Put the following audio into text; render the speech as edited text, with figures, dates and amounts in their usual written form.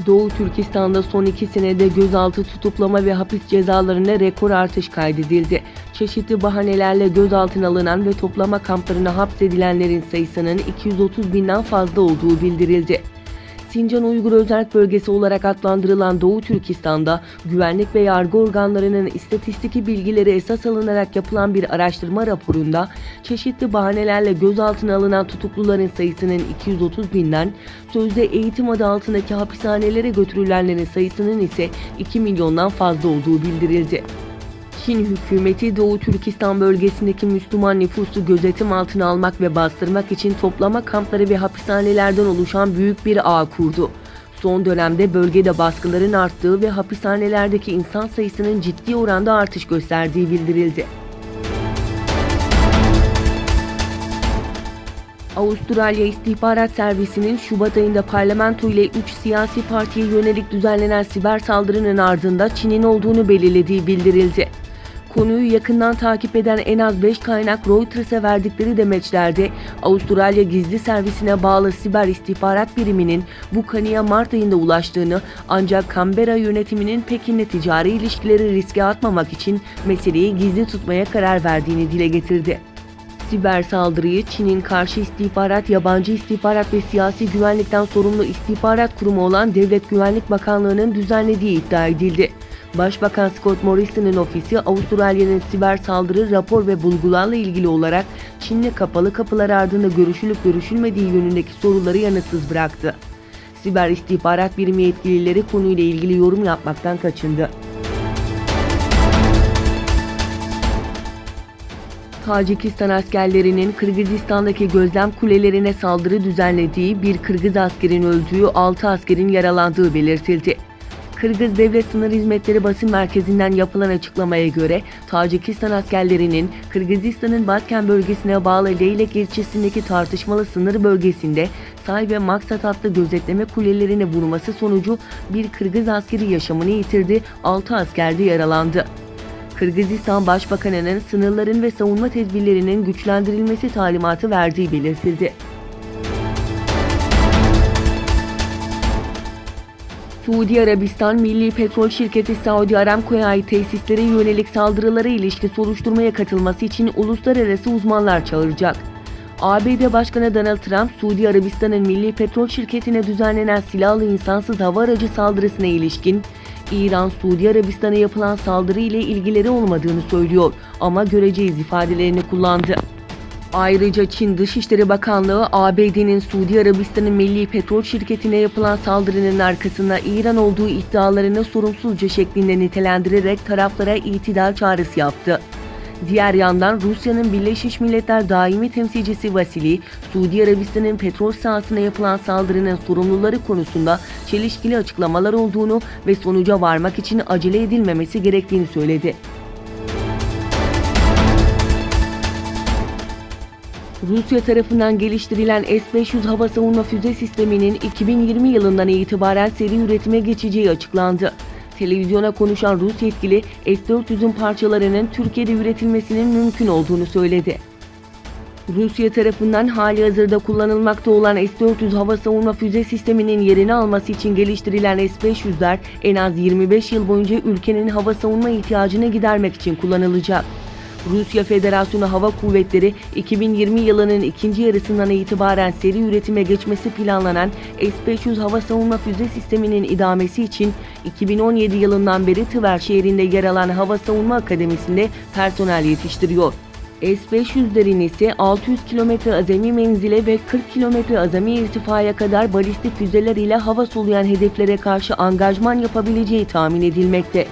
Doğu Türkistan'da son 2 senede gözaltı, tutuklama ve hapis cezalarına rekor artış kaydedildi. Çeşitli bahanelerle gözaltına alınan ve toplama kamplarına hapsedilenlerin sayısının 230 binden fazla olduğu bildirildi. Sincan Uygur Özerk Bölgesi olarak adlandırılan Doğu Türkistan'da güvenlik ve yargı organlarının istatistiki bilgileri esas alınarak yapılan bir araştırma raporunda çeşitli bahanelerle gözaltına alınan tutukluların sayısının 230 binden, sözde eğitim adı altındaki hapishanelere götürülenlerin sayısının ise 2 milyondan fazla olduğu bildirildi. Çin hükümeti Doğu Türkistan bölgesindeki Müslüman nüfusu gözetim altına almak ve bastırmak için toplama kampları ve hapishanelerden oluşan büyük bir ağ kurdu. Son dönemde bölgede baskıların arttığı ve hapishanelerdeki insan sayısının ciddi oranda artış gösterdiği bildirildi. Avustralya İstihbarat Servisi'nin Şubat ayında parlamento ile 3 siyasi partiye yönelik düzenlenen siber saldırının ardında Çin'in olduğunu belirlediği bildirildi. Konuyu yakından takip eden en az 5 kaynak Reuters'e verdikleri demeçlerde Avustralya Gizli Servisi'ne bağlı siber istihbarat biriminin bu kanıya Mart ayında ulaştığını, ancak Canberra yönetiminin Pekin'le ticari ilişkileri riske atmamak için meseleyi gizli tutmaya karar verdiğini dile getirdi. Siber saldırıyı Çin'in karşı istihbarat, yabancı istihbarat ve siyasi güvenlikten sorumlu istihbarat kurumu olan Devlet Güvenlik Bakanlığı'nın düzenlediği iddia edildi. Başbakan Scott Morrison'ın ofisi Avustralya'nın siber saldırı rapor ve bulgularla ilgili olarak Çin'le kapalı kapılar ardında görüşülüp görüşülmediği yönündeki soruları yanıtsız bıraktı. Siber istihbarat birimi yetkilileri konuyla ilgili yorum yapmaktan kaçındı. Tacikistan askerlerinin Kırgızistan'daki gözlem kulelerine saldırı düzenlediği, bir Kırgız askerin öldüğü, 6 askerin yaralandığı belirtildi. Kırgız Devlet Sınır Hizmetleri basın merkezinden yapılan açıklamaya göre Tacikistan askerlerinin Kırgızistan'ın Batken bölgesine bağlı Leylek ilçesindeki tartışmalı sınır bölgesinde Say ve Maksat adlı gözetleme kulelerini vurması sonucu bir Kırgız askeri yaşamını yitirdi, 6 asker de yaralandı. Kırgızistan Başbakanı'nın sınırların ve savunma tedbirlerinin güçlendirilmesi talimatı verdiği belirtildi. Suudi Arabistan Milli Petrol Şirketi Saudi Aramco'ya ait tesislere yönelik saldırılara ilişkin soruşturmaya katılması için uluslararası uzmanlar çağıracak. ABD Başkanı Donald Trump, Suudi Arabistan'ın Milli Petrol Şirketi'ne düzenlenen silahlı insansız hava aracı saldırısına ilişkin İran, Suudi Arabistan'a yapılan saldırı ile ilgileri olmadığını söylüyor ama göreceğiz ifadelerini kullandı. Ayrıca Çin Dışişleri Bakanlığı, ABD'nin Suudi Arabistan'ın Milli Petrol Şirketi'ne yapılan saldırının arkasında İran olduğu iddialarını sorumsuzca şeklinde nitelendirerek taraflara itidal çağrısı yaptı. Diğer yandan Rusya'nın Birleşmiş Milletler Daimi Temsilcisi Vasili, Suudi Arabistan'ın petrol sahasına yapılan saldırının sorumluları konusunda çelişkili açıklamalar olduğunu ve sonuca varmak için acele edilmemesi gerektiğini söyledi. Rusya tarafından geliştirilen S-500 hava savunma füze sisteminin 2020 yılından itibaren seri üretime geçeceği açıklandı. Televizyona konuşan Rus yetkili, S-400'ün parçalarının Türkiye'de üretilmesinin mümkün olduğunu söyledi. Rusya tarafından halihazırda kullanılmakta olan S-400 hava savunma füze sisteminin yerini alması için geliştirilen S-500'ler en az 25 yıl boyunca ülkenin hava savunma ihtiyacını gidermek için kullanılacak. Rusya Federasyonu Hava Kuvvetleri 2020 yılının ikinci yarısından itibaren seri üretime geçmesi planlanan S-500 hava savunma füze sisteminin idamesi için 2017 yılından beri Tver şehrinde yer alan Hava Savunma Akademisi'nde personel yetiştiriyor. S-500'lerin ise 600 km azami menzile ve 40 km azami irtifaya kadar balistik füzeler ile hava soluyan hedeflere karşı angajman yapabileceği tahmin edilmekte.